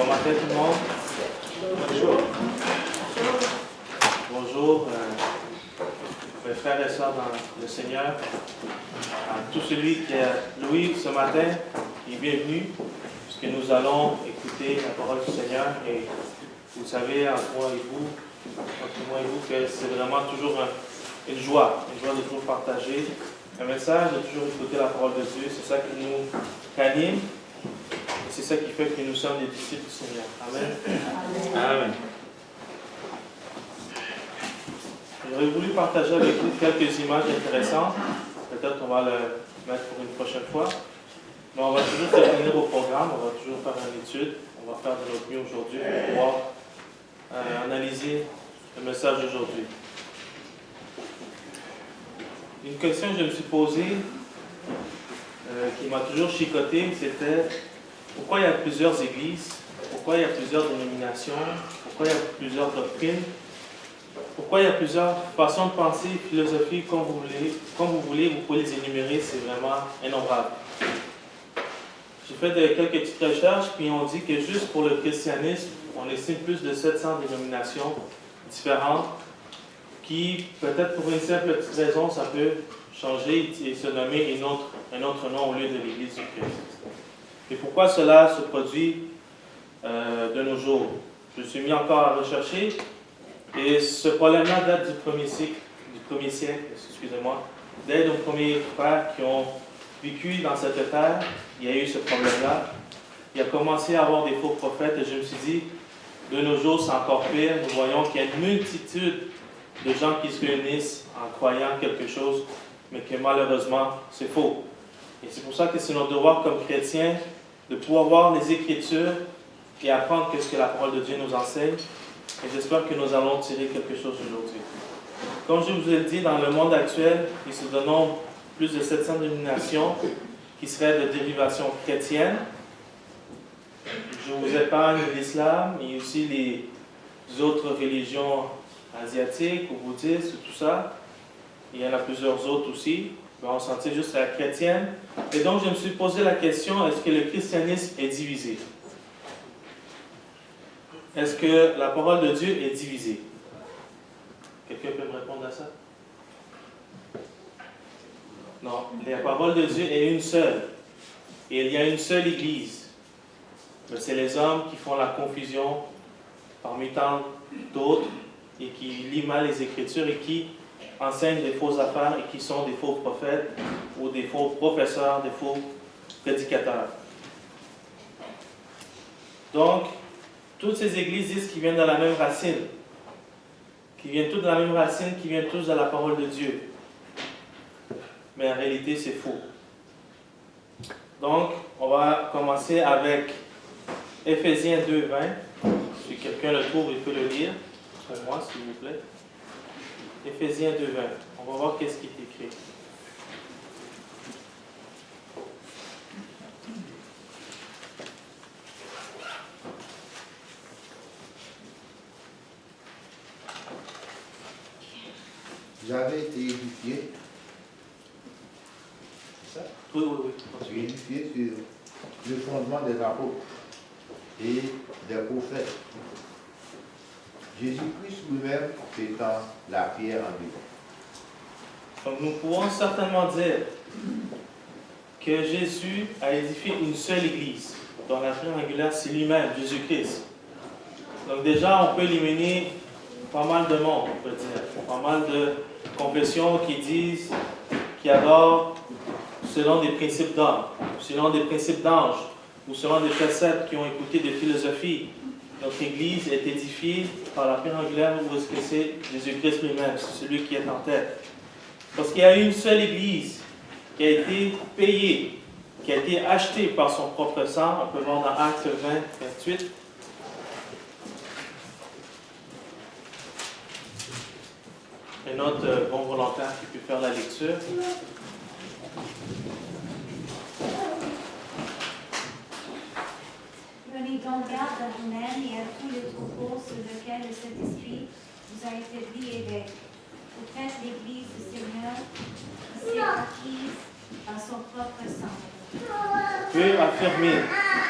Bon matin tout le monde. Bonjour. Bonjour, mes frères et sœurs dans le Seigneur. À tout celui qui est Louis ce matin, qui est bienvenu, puisque nous allons écouter la parole du Seigneur. Et vous savez, entre moi et vous, que c'est vraiment toujours une joie de toujours partager un message, de toujours écouter la parole de Dieu. C'est ça qui nous anime. C'est ça qui fait que nous sommes des disciples du Seigneur. Amen. Amen. J'aurais voulu partager avec vous quelques images intéressantes. Peut-être qu'on va le mettre pour une prochaine fois. Mais on va toujours se tenir au programme. On va toujours faire une étude. On va faire de notre mieux aujourd'hui pour pouvoir analyser le message d'aujourd'hui. Une question que je me suis posée, qui m'a toujours chicoté, c'était pourquoi il y a plusieurs églises, pourquoi il y a plusieurs dénominations, pourquoi il y a plusieurs doctrines, pourquoi il y a plusieurs façons de penser, philosophies, comme vous voulez, vous pouvez les énumérer, c'est vraiment innombrable. J'ai fait quelques petites recherches, puis on dit que juste pour le christianisme, on estime plus de 700 dénominations différentes, qui, peut-être pour une simple petite raison, ça peut changer et se nommer un autre nom au lieu de l'Église du Christ. Et pourquoi cela se produit de nos jours? Je me suis mis encore à rechercher, et ce problème-là date du premier siècle, excusez-moi, dès nos premiers frères qui ont vécu dans cette terre, il y a eu ce problème-là. Il a commencé à avoir des faux prophètes, et je me suis dit, de nos jours, c'est encore pire. Nous voyons qu'il y a une multitude de gens qui se réunissent en croyant quelque chose, mais que malheureusement, c'est faux. Et c'est pour ça que c'est notre devoir comme chrétiens de pouvoir voir les Écritures et apprendre ce que la parole de Dieu nous enseigne. Et j'espère que nous allons tirer quelque chose aujourd'hui. Comme je vous ai dit, dans le monde actuel, il se dénombre plus de 700 dénominations qui seraient de dérivation chrétienne. Je vous épargne l'islam et aussi les autres religions asiatiques ou bouddhistes, tout ça. Il y en a plusieurs autres aussi. Mais on s'en tient juste à la chrétienne. Et donc, je me suis posé la question, est-ce que le christianisme est divisé? Est-ce que la parole de Dieu est divisée? Quelqu'un peut me répondre à ça? Non, la parole de Dieu est une seule. Et il y a une seule Église. Mais c'est les hommes qui font la confusion parmi tant d'autres et qui lisent mal les Écritures et qui enseignent des fausses affaires et qui sont des faux prophètes ou des faux professeurs, des faux prédicateurs. Donc, toutes ces églises disent qu'ils viennent de la même racine, qui viennent tous de la même racine, qui viennent tous de la parole de Dieu. Mais en réalité, c'est faux. Donc, on va commencer avec Éphésiens 2:20. Si quelqu'un le trouve, il peut le lire pour moi, s'il vous plaît. Éphésiens 2:20. On va voir qu'est-ce qui est écrit. Vous avez été édifié. C'est ça? Oui. Édifié sur le fondement des apôtres et des prophètes. Jésus-Christ lui-même étant la pierre angulaire. Donc nous pouvons certainement dire que Jésus a édifié une seule église, dont la pierre angulaire c'est lui-même, Jésus-Christ. Donc déjà, on peut éliminer pas mal de monde, on peut dire. Pas mal de confessions qui adorent selon des principes d'hommes, selon des principes d'anges, ou selon des préceptes qui ont écouté des philosophies. Notre Église est édifiée par la pierre angulaire où est-ce que c'est Jésus-Christ lui-même, c'est celui qui est en tête. Parce qu'il y a une seule Église qui a été payée, qui a été achetée par son propre sang. On peut voir dans Actes 20:28. Un autre bon volontaire qui peut faire la lecture. Prenez donc garde à vous-même et à tous les troupeaux sur lesquels le Saint-Esprit vous a établi évêque. Vous faites l'Église du Seigneur qui s'est acquise à son propre sang. Peut affirmer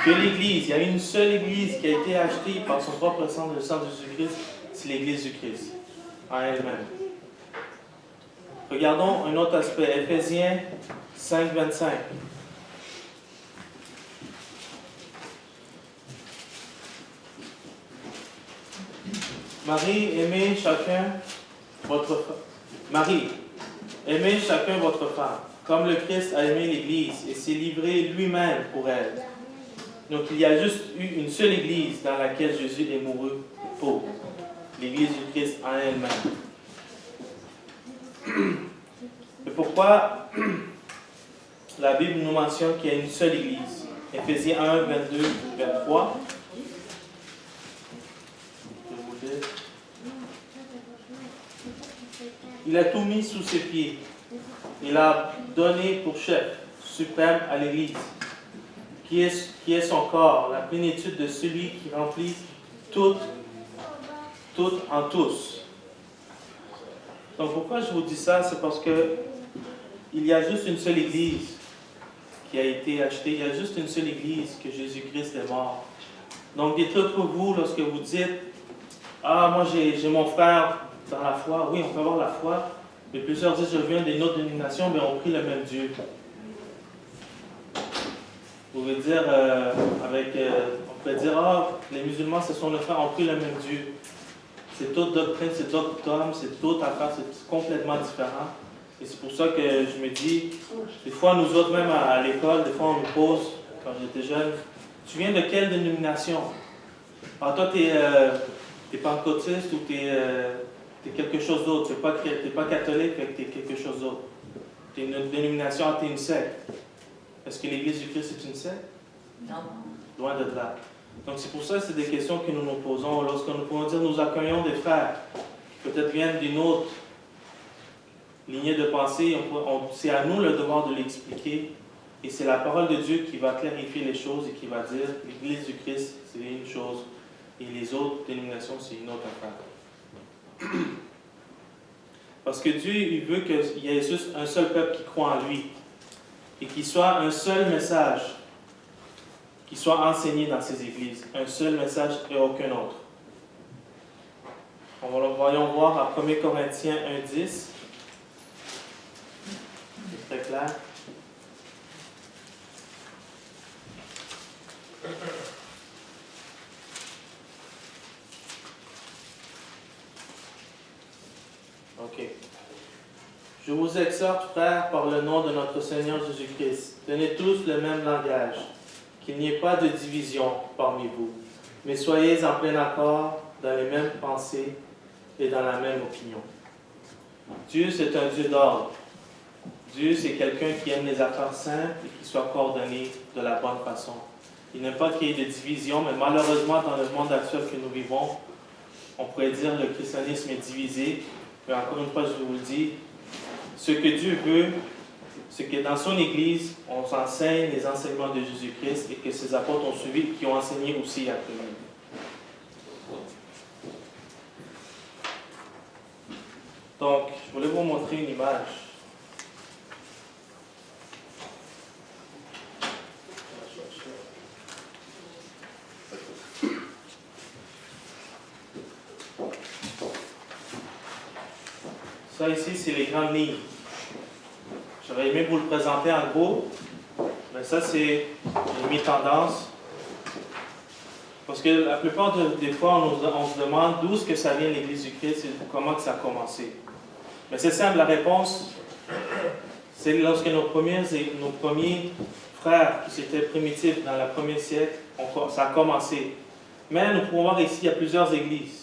que l'Église, il y a une seule Église qui a été achetée par son propre sang, le sang de Jésus-Christ, c'est l'Église du Christ, en elle-même. Regardons un autre aspect, Éphésiens 5, 25. Marie, aimez chacun votre femme, comme le Christ a aimé l'Église et s'est livré lui-même pour elle. Donc il y a juste eu une seule Église dans laquelle Jésus est mouru pour, l'Église du Christ en elle-même. Et pourquoi la Bible nous mentionne qu'il y a une seule Église? Éphésiens 1, 22, 23. Je vais vous lire. Il a tout mis sous ses pieds. Il a donné pour chef suprême à l'Église, qui est son corps, la plénitude de celui qui remplit tout en tous. Donc pourquoi je vous dis ça? C'est parce que il y a juste une seule Église qui a été achetée. Il y a juste une seule Église que Jésus-Christ est mort. Donc dites-le pour vous lorsque vous dites « Ah, moi j'ai mon frère dans la foi. » Oui, on peut avoir la foi. Mais plusieurs disent « Je viens d'une autre dénomination, mais on prie le même Dieu. » Vous pouvez dire, on peut dire « Ah, les musulmans, ce sont nos frères, on prie le même Dieu. » C'est toute doctrine, c'est d'autres dogmes, c'est toute affaire, c'est complètement différent. Et c'est pour ça que je me dis, des fois, nous autres, même à l'école, des fois, on nous pose, quand j'étais jeune, tu viens de quelle dénomination? Alors, toi, tu es pentecôtiste ou tu es quelque chose d'autre. Tu n'es pas catholique, mais tu es quelque chose d'autre. Tu es une dénomination, tu es une secte. Est-ce que l'Église du Christ est une secte? Non. Loin de là. Donc, c'est pour ça que c'est des questions que nous nous posons. Lorsque nous pouvons dire nous accueillons des frères qui peut-être viennent d'une autre lignée de pensée, c'est à nous le devoir de l'expliquer. Et c'est la parole de Dieu qui va clarifier les choses et qui va dire l'Église du Christ, c'est une chose, et les autres dénominations, c'est une autre affaire. Parce que Dieu, il veut qu'il y ait juste un seul peuple qui croit en lui et qu'il soit un seul message qui soit enseigné dans ces églises. Un seul message et aucun autre. Voyons voir à 1 Corinthiens 1, 10. C'est très clair. OK. Je vous exhorte, frères, par le nom de notre Seigneur Jésus-Christ, tenez tous le même langage, qu'il n'y ait pas de division parmi vous, mais soyez en plein accord dans les mêmes pensées et dans la même opinion. Dieu, c'est un Dieu d'ordre. Dieu, c'est quelqu'un qui aime les affaires simples et qui soit coordonné de la bonne façon. Il n'aime pas qu'il y ait de division, mais malheureusement, dans le monde actuel que nous vivons, on pourrait dire que le christianisme est divisé. Mais encore une fois, je vous le dis, ce que Dieu veut, c'est que dans son Église, on s'enseigne les enseignements de Jésus-Christ et que ses apôtres ont suivi, qui ont enseigné aussi après lui. Donc, je voulais vous montrer une image. Ça ici, c'est les grandes lignes. J'aurais aimé vous le présenter en gros, mais ça, c'est mes tendances. Parce que la plupart des fois, on se demande d'où est-ce que ça vient l'Église du Christ et comment que ça a commencé. Mais c'est simple, la réponse, c'est lorsque nos premiers frères, qui étaient primitifs dans le premier siècle, ça a commencé. Mais nous pouvons voir ici, il y a plusieurs églises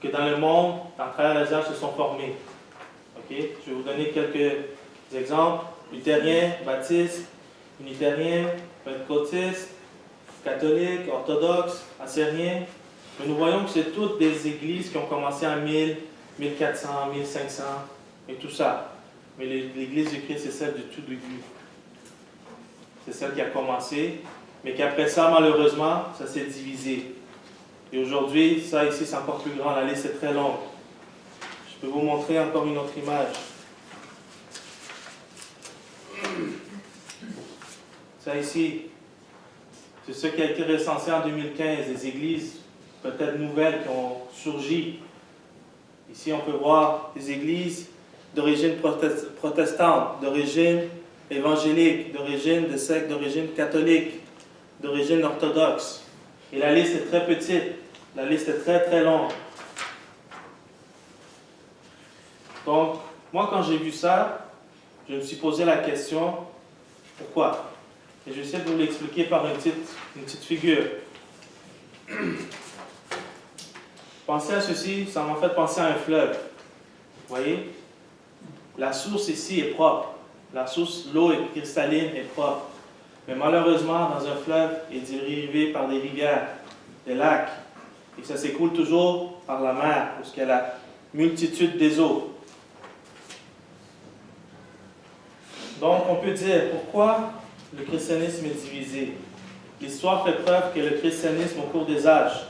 que dans le monde, à travers les âges, se sont formées. OK? Je vais vous donner quelques exemples. Luthériens, baptistes, unitariens, pentecôtistes, catholiques, orthodoxes, assyriens. Mais nous voyons que c'est toutes des églises qui ont commencé en 1000, 1400, 1500 et tout ça. Mais l'Église du Christ, c'est celle du tout début. C'est celle qui a commencé, mais qu'après ça, malheureusement, ça s'est divisé. Et aujourd'hui, ça ici, c'est encore plus grand. La liste est très longue. Je peux vous montrer encore une autre image. Ça ici, C'est ce qui a été recensé en 2015, des églises peut-être nouvelles qui ont surgi. Ici, on peut voir des églises d'origine protestante, d'origine évangélique, d'origine de secte, d'origine catholique, d'origine orthodoxe. Et la liste est très petite, la liste est très très longue. Donc, moi quand j'ai vu ça, je me suis posé la question, pourquoi? Et je vais essayer de vous l'expliquer par une petite figure. Pensez à ceci, ça m'a fait penser à un fleuve. Vous voyez? La source ici est propre. La source, l'eau est cristalline, est propre. Mais malheureusement, dans un fleuve, il est dérivé par des rivières, des lacs. Et ça s'écoule toujours par la mer, parce qu'il y a la multitude des eaux. Donc, on peut dire, pourquoi le christianisme est divisé? L'histoire fait preuve que le christianisme, au cours des âges,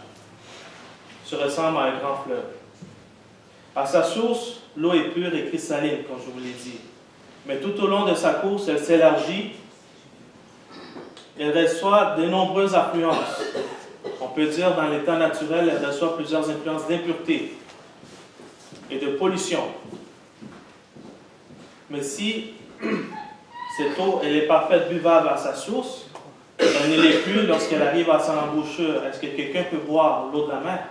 se ressemble à un grand fleuve. À sa source, l'eau est pure et cristalline, comme je vous l'ai dit. Mais tout au long de sa course, elle s'élargit. Elle reçoit de nombreuses influences. On peut dire, dans l'état naturel, elle reçoit plusieurs influences d'impureté et de pollution. Mais si cette eau, elle est parfaite buvable à sa source, elle ne l'est plus lorsqu'elle arrive à son embouchure. Est-ce que quelqu'un peut boire l'eau de la mer?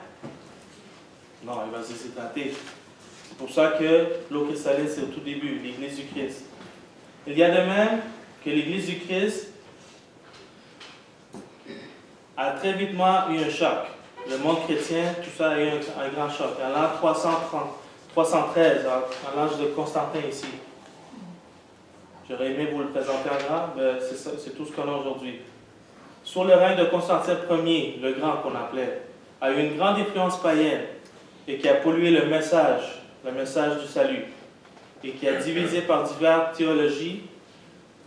Non, il va se déshydrater. C'est pour ça que l'eau cristalline, c'est au tout début, l'Église du Christ. Il y a de même que l'Église du Christ a très vitement eu un choc. Le monde chrétien, tout ça a eu un grand choc. À l'an 313, à l'âge de Constantin ici. J'aurais aimé vous le présenter en grand, mais c'est tout ce qu'on a aujourd'hui. Sous le règne de Constantin Ier, le grand qu'on appelait, a eu une grande influence païenne et qui a pollué le message du salut, et qui a divisé par diverses théologies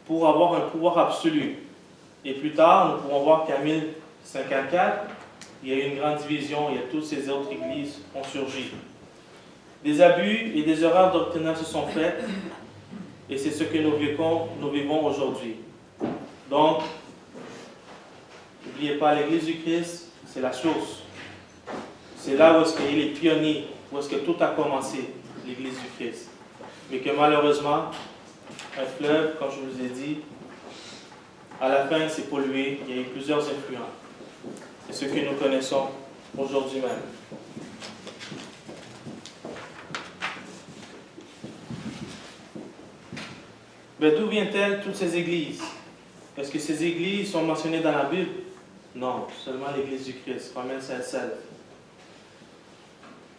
pour avoir un pouvoir absolu. Et plus tard, nous pourrons voir qu'en 1054, il y a eu une grande division et toutes ces autres églises ont surgi. Des abus et des erreurs doctrinales se sont faites, et c'est ce que nous vivons aujourd'hui. Donc, n'oubliez pas, l'Église du Christ, c'est la source. C'est là où est-ce qu'il est pionnier, où est-ce que tout a commencé, l'Église du Christ. Mais que malheureusement, un fleuve, comme je vous ai dit, à la fin, s'est pollué. Il y a eu plusieurs influents. C'est ce que nous connaissons aujourd'hui même. Mais d'où viennent-elles toutes ces églises? Est-ce que ces églises sont mentionnées dans la Bible? Non, seulement l'Église du Christ, Romains 5:7.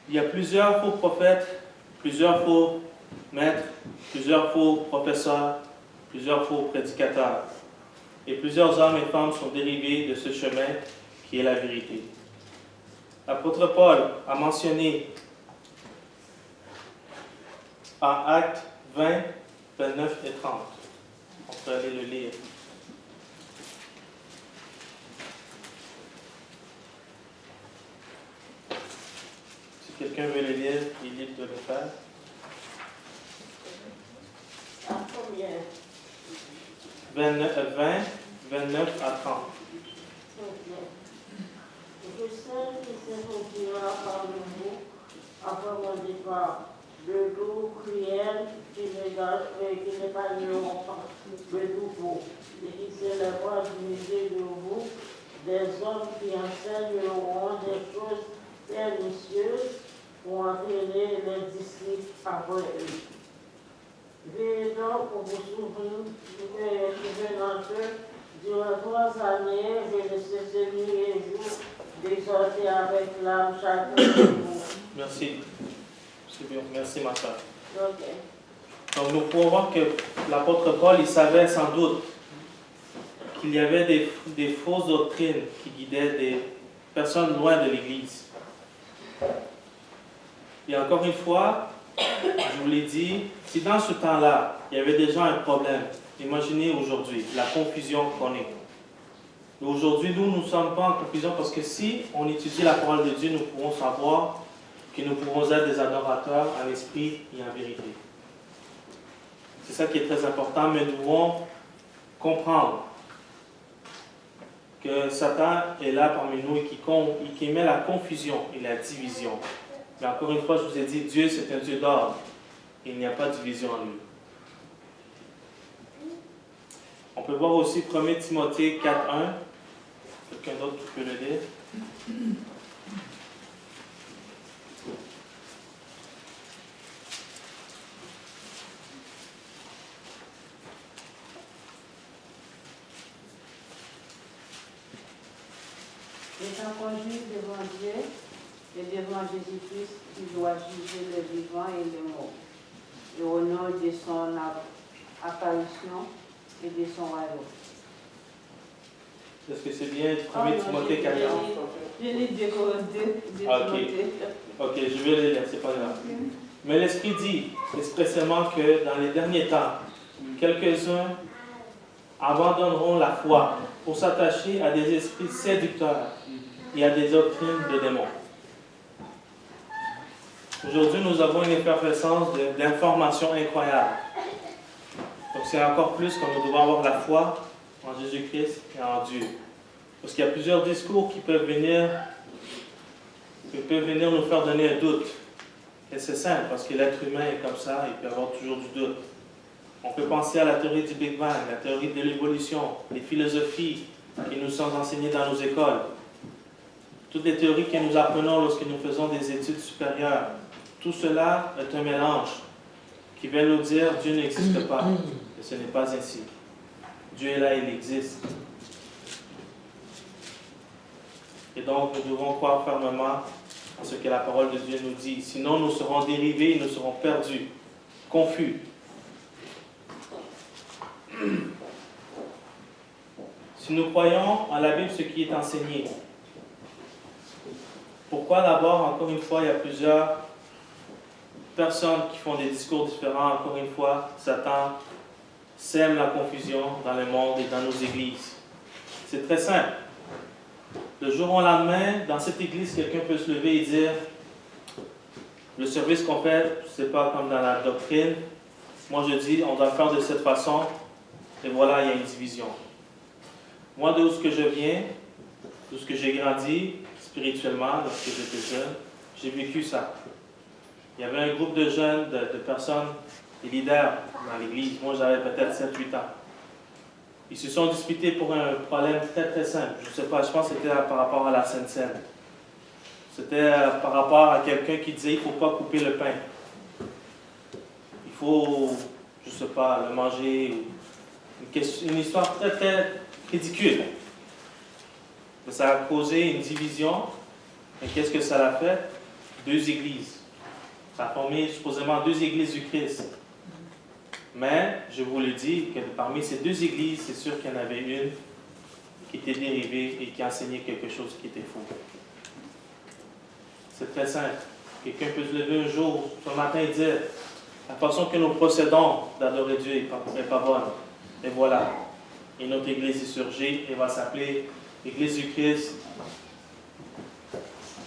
Il y a plusieurs faux prophètes, plusieurs faux maîtres, plusieurs faux professeurs, plusieurs faux prédicateurs. Et plusieurs hommes et femmes sont dérivés de ce chemin qui est la vérité. L'apôtre Paul a mentionné en Actes 20, 29 et 30. On peut aller le lire. Si quelqu'un veut le lire, il est libre de le faire. À combien? 20, 29 à 30. Je sais qui s'accomplira parmi vous après mon départ, de l'eau cruelle qui n'épargneront pas le troupeau, et qui s'élèveront du milieu de vous des hommes qui enseigneront des choses pernicieuses pour entraîner les disciples après eux. Veillez donc pour vous souvenir d'entre eux. Durant 3 années, je ne cessais nuit et jour d'exhorter avec l'âme chacun de vous. Merci. C'est bien. Merci, ma soeur. Ok. Donc, nous pouvons voir que l'apôtre Paul, il savait sans doute qu'il y avait des fausses doctrines qui guidaient des personnes loin de l'Église. Et encore une fois, je vous l'ai dit, si dans ce temps-là, il y avait déjà un problème, imaginez aujourd'hui la confusion qu'on est. Aujourd'hui, nous ne sommes pas en confusion parce que si on étudie la parole de Dieu, nous pourrons savoir que nous pourrons être des adorateurs en esprit et en vérité. C'est ça qui est très important, mais nous devons comprendre que Satan est là parmi nous et qui met la confusion et la division. Mais encore une fois, je vous ai dit, Dieu c'est un Dieu d'ordre. Il n'y a pas de division en lui. On peut voir aussi 1 Timothée 4.1. Quelqu'un d'autre qui peut le lire? Étant conduit devant Dieu et devant Jésus-Christ, qui doit juger les vivants et les morts, et au nom de son apparition et de son royaume. Est-ce que c'est bien 1 Timothée 4.1? Je l'ai décoté. Ok, je vais le lire, c'est pas grave. Mais l'Esprit dit expressément que dans les derniers temps, quelques-uns abandonneront la foi pour s'attacher à des esprits séducteurs et à des doctrines de démons. Aujourd'hui, nous avons une effervescence d'informations incroyables. Donc, c'est encore plus que nous devons avoir la foi en Jésus-Christ et en Dieu. Parce qu'il y a plusieurs discours qui peuvent venir nous faire donner un doute. Et c'est simple, parce que l'être humain est comme ça, il peut avoir toujours du doute. On peut penser à la théorie du Big Bang, la théorie de l'évolution, les philosophies qui nous sont enseignées dans nos écoles. Toutes les théories que nous apprenons lorsque nous faisons des études supérieures. Tout cela est un mélange qui vient nous dire Dieu n'existe pas. Et ce n'est pas ainsi. Dieu est là, il existe. Et donc, nous devons croire fermement en ce que la parole de Dieu nous dit. Sinon, nous serons dérivés, nous serons perdus, confus. Si nous croyons en la Bible, ce qui est enseigné, pourquoi d'abord, encore une fois, il y a plusieurs personnes qui font des discours différents. Encore une fois, Satan sème la confusion dans le monde et dans nos églises. C'est très simple. Le jour au lendemain, dans cette église, quelqu'un peut se lever et dire le service qu'on fait, c'est pas comme dans la doctrine. Moi, je dis, on doit le faire de cette façon. Et voilà, il y a une division. Moi, d'où ce que je viens, d'où ce que j'ai grandi spirituellement, lorsque j'étais jeune, j'ai vécu ça. Il y avait un groupe de jeunes, de personnes, des leaders dans l'église. Moi, j'avais peut-être 7-8 ans. Ils se sont disputés pour un problème très très simple. Je ne sais pas, je pense que c'était par rapport à la Sainte Seine. C'était par rapport à quelqu'un qui disait il ne faut pas couper le pain. Il faut, je ne sais pas, le manger. Une histoire très très ridicule. Ça a causé une division. Et qu'est-ce que ça a fait? 2 églises. Ça a formé supposément 2 églises du Christ. Mais, je vous le dis, que parmi ces 2 églises, c'est sûr qu'il y en avait une qui était dérivée et qui enseignait quelque chose qui était faux. C'est très simple. Quelqu'un peut se lever un jour, ce matin, et dire la façon que nous procédons d'adorer Dieu n'est pas bonne. Et voilà. Et notre église est surgie et va s'appeler Église du Christ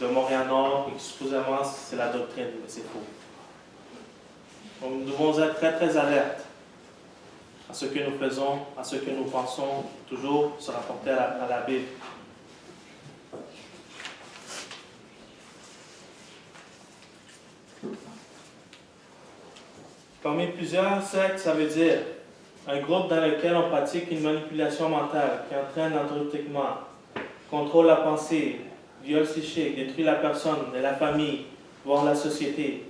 de Montréal-Nord, et supposément c'est la doctrine, mais c'est faux. Donc nous devons être très très alertes à ce que nous faisons, à ce que nous pensons, toujours se rapporter à la Bible. Parmi plusieurs sectes, ça veut dire un groupe dans lequel on pratique une manipulation mentale qui entraîne l'endoctrinement, contrôle la pensée, viol psychique, détruit la personne et la famille, voire la société.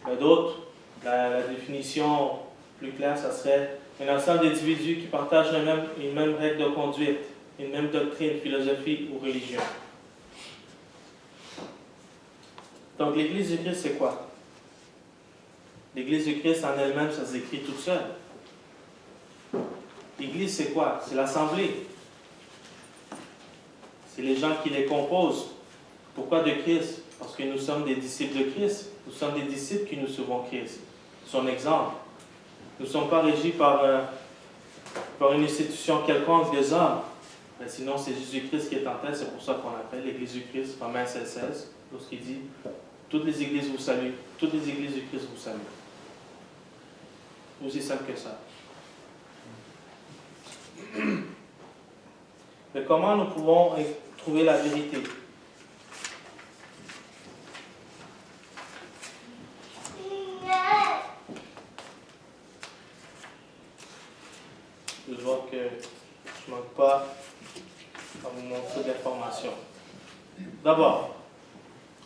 Mais d'autres, la définition plus claire, ça serait un ensemble d'individus qui partagent une même règle de conduite, une même doctrine, philosophie ou religion. Donc l'Église du Christ, c'est quoi? L'Église du Christ en elle-même, ça s'écrit toute seule. L'Église, c'est quoi? C'est l'Assemblée. C'est les gens qui les composent. Pourquoi de Christ? Parce que nous sommes des disciples de Christ. Nous sommes des disciples qui nous suivons Christ. Son exemple. Nous ne sommes pas régis par une institution quelconque des hommes. Mais sinon, c'est Jésus-Christ qui est en tête. C'est pour ça qu'on appelle l'Église du Christ, Romains 16, lorsqu'il dit « Toutes les églises vous saluent. Toutes les églises du Christ vous saluent. » Aussi simple que ça. Mais comment nous pouvons trouver la vérité? Je vois que je ne manque pas à vous montrer d'informations. D'abord,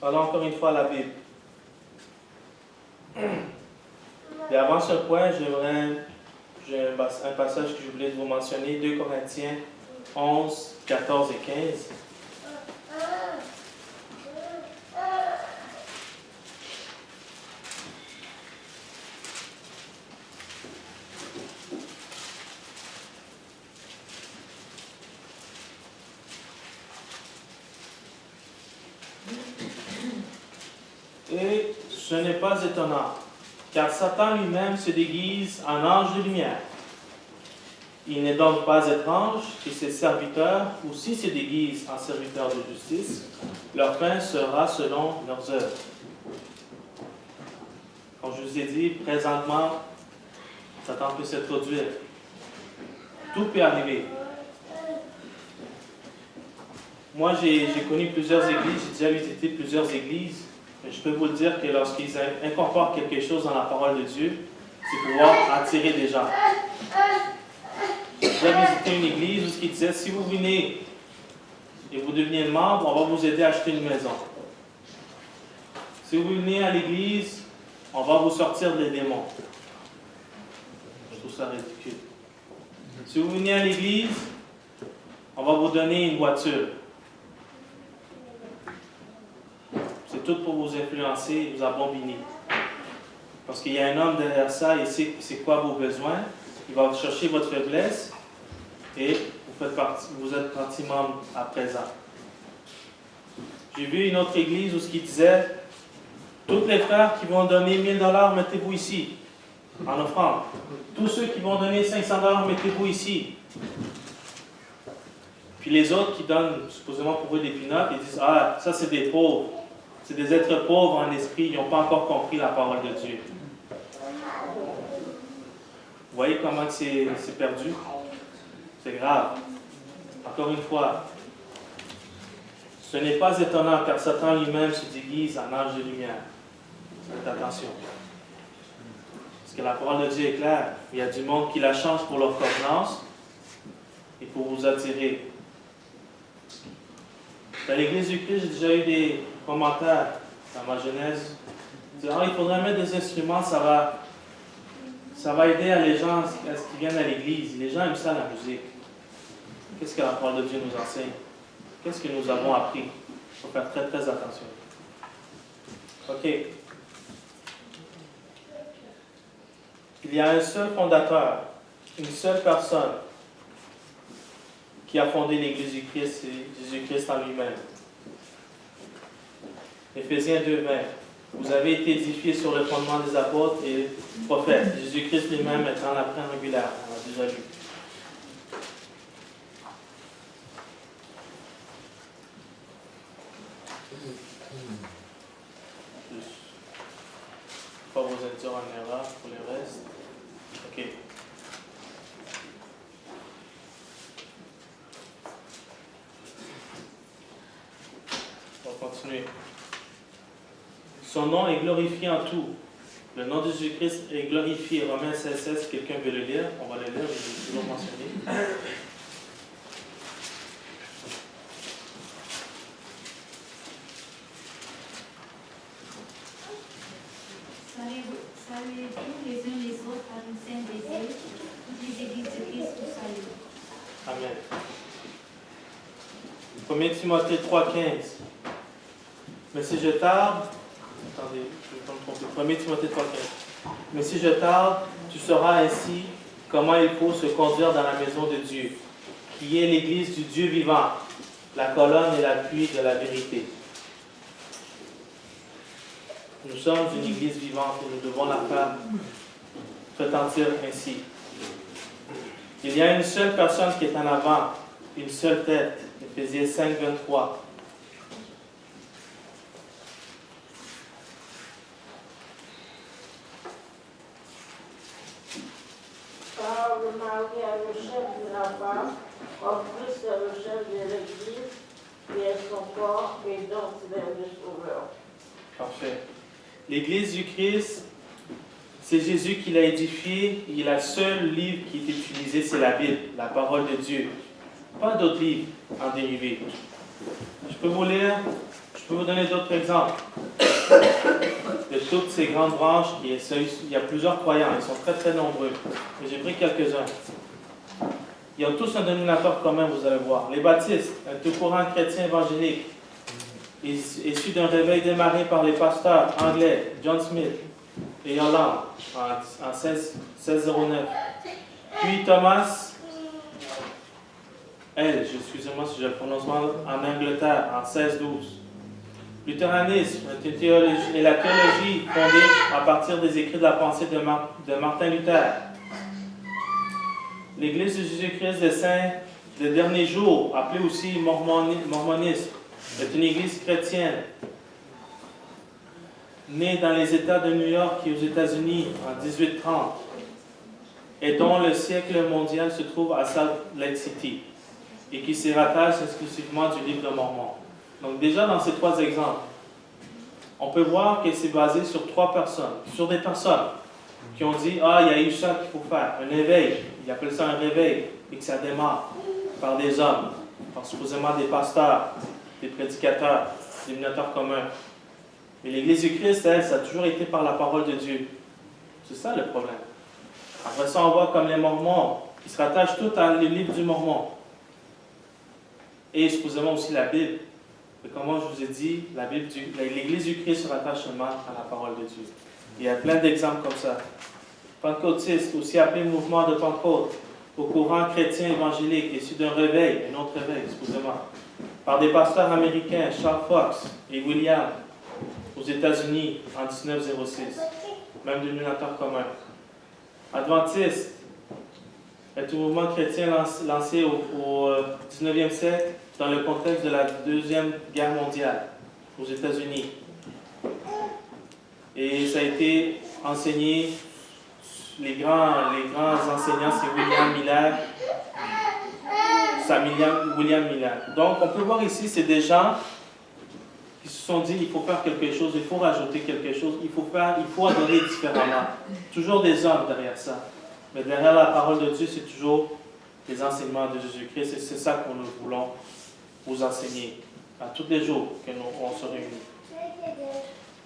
allons encore une fois à la Bible. Et avant ce point, j'ai un passage que je voulais vous mentionner, 2 Corinthiens 11, 14 et 15. Et ce n'est pas étonnant, car Satan lui-même se déguise en ange de lumière. Il n'est donc pas étrange que ses serviteurs aussi se déguisent en serviteurs de justice. Leur fin sera selon leurs œuvres. Comme je vous ai dit, présentement, Satan peut se produire. Tout peut arriver. Moi, j'ai connu plusieurs églises, j'ai déjà visité plusieurs églises. Je peux vous le dire que lorsqu'ils incorporent quelque chose dans la parole de Dieu, c'est pouvoir attirer des gens. J'ai déjà visité une église où il disait, si vous venez et vous devenez membre, on va vous aider à acheter une maison. Si vous venez à l'église, on va vous sortir des démons. Je trouve ça ridicule. Si vous venez à l'église, on va vous donner une voiture. C'est tout pour vous influencer et vous abombiner. Parce qu'il y a un homme derrière ça, il sait c'est quoi vos besoins. Il va chercher votre faiblesse et vous êtes partie membre à présent. J'ai vu une autre église où ce qui disait, tous les frères qui vont donner 1000 $, mettez-vous ici, en offrande. Tous ceux qui vont donner 500 $, mettez-vous ici. Puis les autres qui donnent, supposément pour eux des peanuts, ils disent, ah, ça c'est des pauvres. C'est des êtres pauvres en esprit, ils n'ont pas encore compris la parole de Dieu. Vous voyez comment c'est perdu? C'est grave. Encore une fois, ce n'est pas étonnant car Satan lui-même se déguise en ange de lumière. Faites attention. Parce que la parole de Dieu est claire. Il y a du monde qui la change pour leur convenance et pour vous attirer. Dans l'Église du Christ, j'ai déjà eu des commentaires dans ma jeunesse. Ils disaient, il faudrait mettre des instruments, ça va aider à les gens à ce qu'ils viennent à l'Église. Les gens aiment ça, la musique. Qu'est-ce que la parole de Dieu nous enseigne? Qu'est-ce que nous avons appris? Il faut faire très, très attention. OK. Il y a un seul fondateur, une seule personne qui a fondé l'Église du Christ, c'est Jésus-Christ en lui-même. Éphésiens 2:20. Vous avez été édifiés sur le fondement des apôtres et prophètes. Jésus-Christ lui-même étant la pierre angulaire. On l'a déjà lu. Pas vous induire en erreur pour le reste. OK. On va continuer. Son nom est glorifié en tout. Le nom de Jésus-Christ est glorifié. Romains 16:16, si quelqu'un veut le lire, on va le lire, je l'ai toujours mentionné. Saluez-vous les uns les autres par une sainte baiser. Toutes les églises de Christ vous saluent. Amen. 1 Timothée 3:15. Mais si je tarde, attendez, je vais pas me tromper. 1 Timothée 3:15. Mais si je tarde, tu sauras ainsi comment il faut se conduire dans la maison de Dieu, qui est l'église du Dieu vivant, la colonne et l'appui de la vérité. Nous sommes une église vivante et nous devons la faire retentir ainsi. Il y a une seule personne qui est en avant, une seule tête. Éphésiens 5:23. Car le mari est le chef de la femme, Comme Christ est le chef de l'Église, qui est son corps et dont il est le sauveur. Parfait. L'Église du Christ, c'est Jésus qui l'a édifiée. Et le seul livre qui est utilisé, c'est la Bible, la parole de Dieu. Pas d'autres livres en dérivé. Je peux vous lire, je peux vous donner d'autres exemples. De toutes ces grandes branches, il y a plusieurs croyants, ils sont très très nombreux. Mais j'ai pris quelques-uns. Ils ont tous un dénominateur commun, vous allez voir. Les baptistes, un tout courant chrétien évangélique, issu d'un réveil démarré par les pasteurs anglais John Smith et Hollande en 1609. Puis Thomas excusez-moi si je le prononce mal, en Angleterre en 1612. Luthéranisme est la théologie fondée à partir des écrits de la pensée de Martin Luther. L'Église de Jésus-Christ des Saints des derniers jours, appelée aussi mormonisme, est une église chrétienne née dans les États de New York et aux États-Unis en 1830 et dont le siècle mondial se trouve à Salt Lake City et qui s'y rattache exclusivement du livre de Mormon. Donc déjà dans ces trois exemples, on peut voir que c'est basé sur des personnes qui ont dit « Ah, il y a eu ça qu'il faut faire, un éveil ». Ils appellent ça un réveil et que ça démarre par des hommes, par supposément des pasteurs, des prédicateurs, des dominateurs communs. Mais l'Église du Christ, elle, ça a toujours été par la parole de Dieu. C'est ça le problème. Après ça, on voit comme les Mormons, qui se rattachent tous à le livre du Mormon. Et supposément aussi la Bible. Mais comme je vous ai dit, l'Église du Christ se rattache seulement à la parole de Dieu. Il y a plein d'exemples comme ça. Pentecôtiste, aussi appelé mouvement de Pentecôte, au courant chrétien évangélique, issu d'un réveil, un autre réveil, excusez-moi, par des pasteurs américains, Charles Fox et William, aux États-Unis, en 1906, même dénominateur commun. Adventiste est un mouvement chrétien lancé au 19e siècle dans le contexte de la Deuxième Guerre mondiale, aux États-Unis. Et ça a été enseigné, les grands enseignants, c'est William Miller. Donc, on peut voir ici, c'est des gens qui se sont dit, il faut faire quelque chose, il faut rajouter quelque chose, il faut adorer différemment. Toujours des hommes derrière ça. Mais derrière la parole de Dieu, c'est toujours les enseignements de Jésus-Christ, et c'est ça que nous voulons vous enseigner à tous les jours que on se réunit.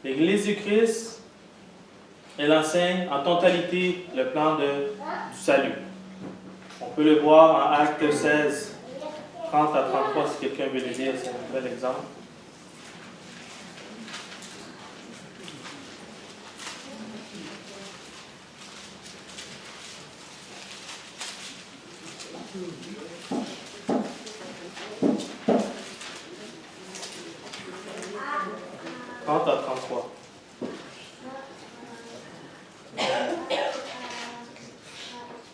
L'Église du Christ, elle enseigne en totalité le plan du salut. On peut le voir en Actes 16, 30 à 33, si quelqu'un veut le lire, c'est un bel exemple. À 33.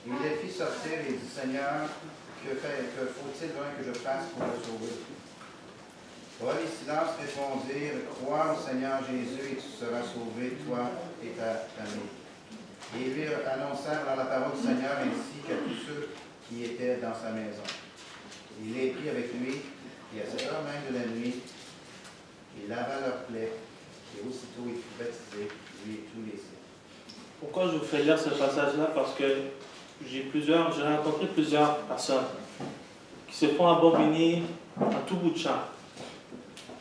Il les fit sortir et dit, Seigneur, que faut-il donc que je fasse pour le sauver? Paul et Silas répondirent, crois au Seigneur Jésus et tu seras sauvé, toi et ta famille. Et ils lui annoncèrent dans la parole du Seigneur ainsi qu'à tous ceux qui étaient dans sa maison. Il les prit avec lui, et à cette heure même de la nuit, il lava leurs plaies, et aussitôt il fut baptisé, lui et tous les siens. Pourquoi je vous fais lire ce passage-là? Parce que j'ai rencontré plusieurs personnes qui se font abominer à tout bout de champ.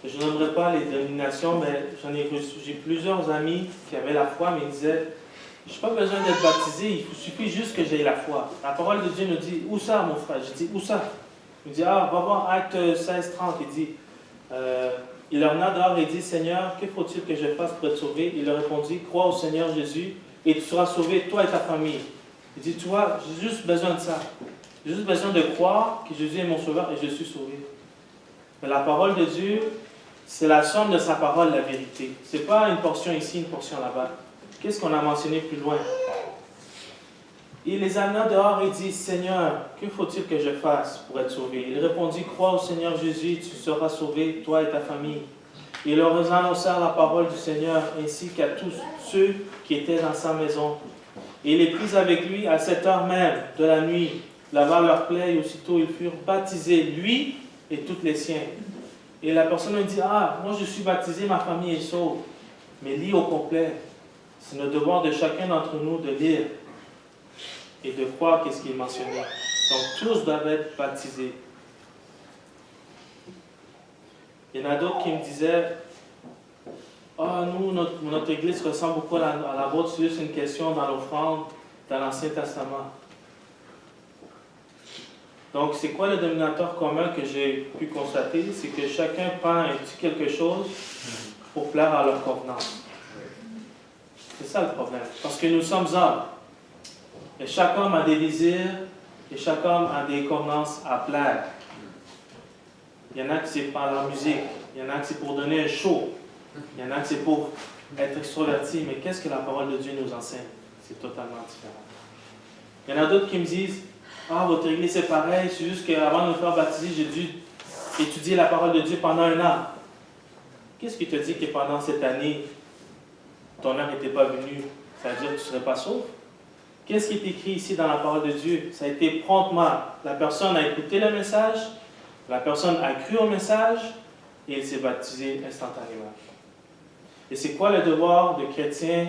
Je n'aimerais pas les dénominations, mais j'ai plusieurs amis qui avaient la foi, mais ils disaient, je n'ai pas besoin d'être baptisé, il suffit juste que j'aie la foi. La parole de Dieu nous dit, où ça mon frère? Je dis, où ça? Il me dit, va voir Acte 16, 30. Il dit, il leur en dehors et dit, Seigneur, que faut-il que je fasse pour être sauvé? Il leur répondit, crois au Seigneur Jésus et tu seras sauvé, toi et ta famille. Il dit, tu vois, j'ai juste besoin de ça. J'ai juste besoin de croire que Jésus est mon sauveur et je suis sauvé. Mais la parole de Dieu, c'est la somme de sa parole, la vérité. Ce n'est pas une portion ici, une portion là-bas. Qu'est-ce qu'on a mentionné plus loin? Il les amena dehors et dit, Seigneur, que faut-il que je fasse pour être sauvé? Il répondit, crois au Seigneur Jésus, tu seras sauvé, toi et ta famille. Il leur annonça la parole du Seigneur ainsi qu'à tous ceux qui étaient dans sa maison. Et il les prit avec lui à cette heure même de la nuit lavèrent leurs plaies et aussitôt ils furent baptisés, lui et toutes les siens. Et la personne me dit, ah, moi je suis baptisé, ma famille est sauve. Mais lis au complet. C'est le devoir de chacun d'entre nous de lire et de croire qu'est-ce qu'il mentionnait. Donc tous doivent être baptisés. Il y en a d'autres qui me disaient, ah, nous, notre église ressemble beaucoup à la vôtre, c'est juste une question dans l'offrande, dans l'Ancien Testament. Donc, c'est quoi le dénominateur commun que j'ai pu constater? C'est que chacun prend et dit quelque chose pour plaire à leur convenance. C'est ça le problème. Parce que nous sommes hommes. Et chaque homme a des désirs et chaque homme a des convenances à plaire. Il y en a qui c'est par la musique, il y en a qui c'est pour donner un show, il y en a qui c'est pour être extroverti. Mais qu'est-ce que la parole de Dieu nous enseigne? C'est totalement différent. Il y en a d'autres qui me disent, ah, votre église c'est pareil, c'est juste qu'avant de me faire baptiser, j'ai dû étudier la parole de Dieu pendant 1 an. Qu'est-ce qui te dit que pendant cette année, ton heure n'était pas venue? Ça veut dire que tu ne serais pas sauve? Qu'est-ce qui est écrit ici dans la parole de Dieu? Ça a été promptement. La personne a écouté le message, la personne a cru au message et elle s'est baptisée instantanément. Et c'est quoi le devoir de chrétien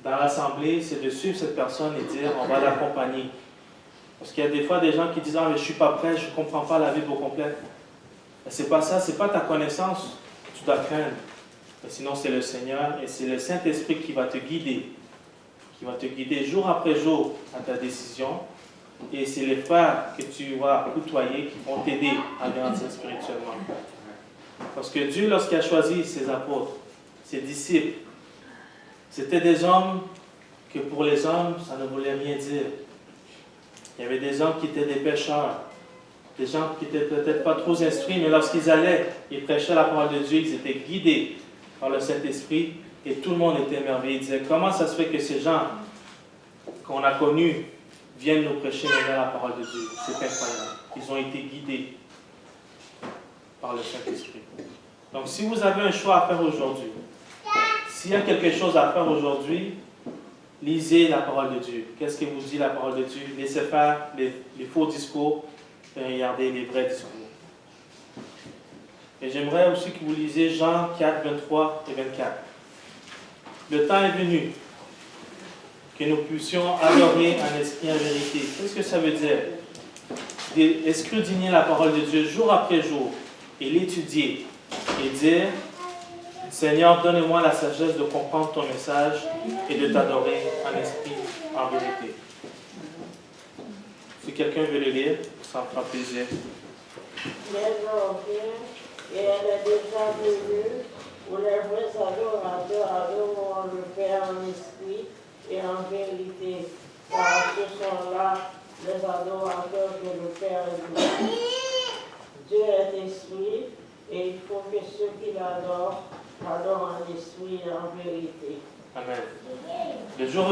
dans l'assemblée? C'est de suivre cette personne et dire, on va l'accompagner. Parce qu'il y a des fois des gens qui disent, ah, mais je ne suis pas prêt, je ne comprends pas la Bible au complet. Ce n'est pas ça, ce n'est pas ta connaissance que tu dois craindre. Mais sinon, c'est le Seigneur et c'est le Saint-Esprit qui va te guider jour après jour à ta décision. Et c'est les frères que tu vas côtoyer qui vont t'aider à grandir spirituellement. Parce que Dieu, lorsqu'il a choisi ses apôtres, ses disciples, c'était des hommes que pour les hommes, ça ne voulait rien dire. Il y avait des hommes qui étaient des pécheurs, des gens qui n'étaient peut-être pas trop instruits, mais lorsqu'ils allaient, ils prêchaient la parole de Dieu, ils étaient guidés par le Saint-Esprit et tout le monde était émerveillé. Ils disaient, comment ça se fait que ces gens qu'on a connus viennent nous prêcher la parole de Dieu? C'est incroyable. Ils ont été guidés par le Saint-Esprit. Donc, si vous avez un choix à faire aujourd'hui, s'il y a quelque chose à faire aujourd'hui, lisez la parole de Dieu. Qu'est-ce que vous dit la parole de Dieu? Laissez faire les faux discours et regardez les vrais discours. Et j'aimerais aussi que vous lisiez Jean 4, 23 et 24. Le temps est venu que nous puissions adorer en esprit et en vérité. Qu'est-ce que ça veut dire? Escrutiner la parole de Dieu jour après jour et l'étudier et dire, Seigneur, donne-moi la sagesse de comprendre ton message et de t'adorer en esprit, en vérité. Si quelqu'un veut le lire, ça me fera plaisir. Et elle est déjà venue où les vrais adorateurs adoreront le Père en esprit et en vérité. Car ce sont là les adorateurs que le Père est. Dieu est esprit et il faut que ceux qui l'adorent en esprit et en vérité. Amen. Le jour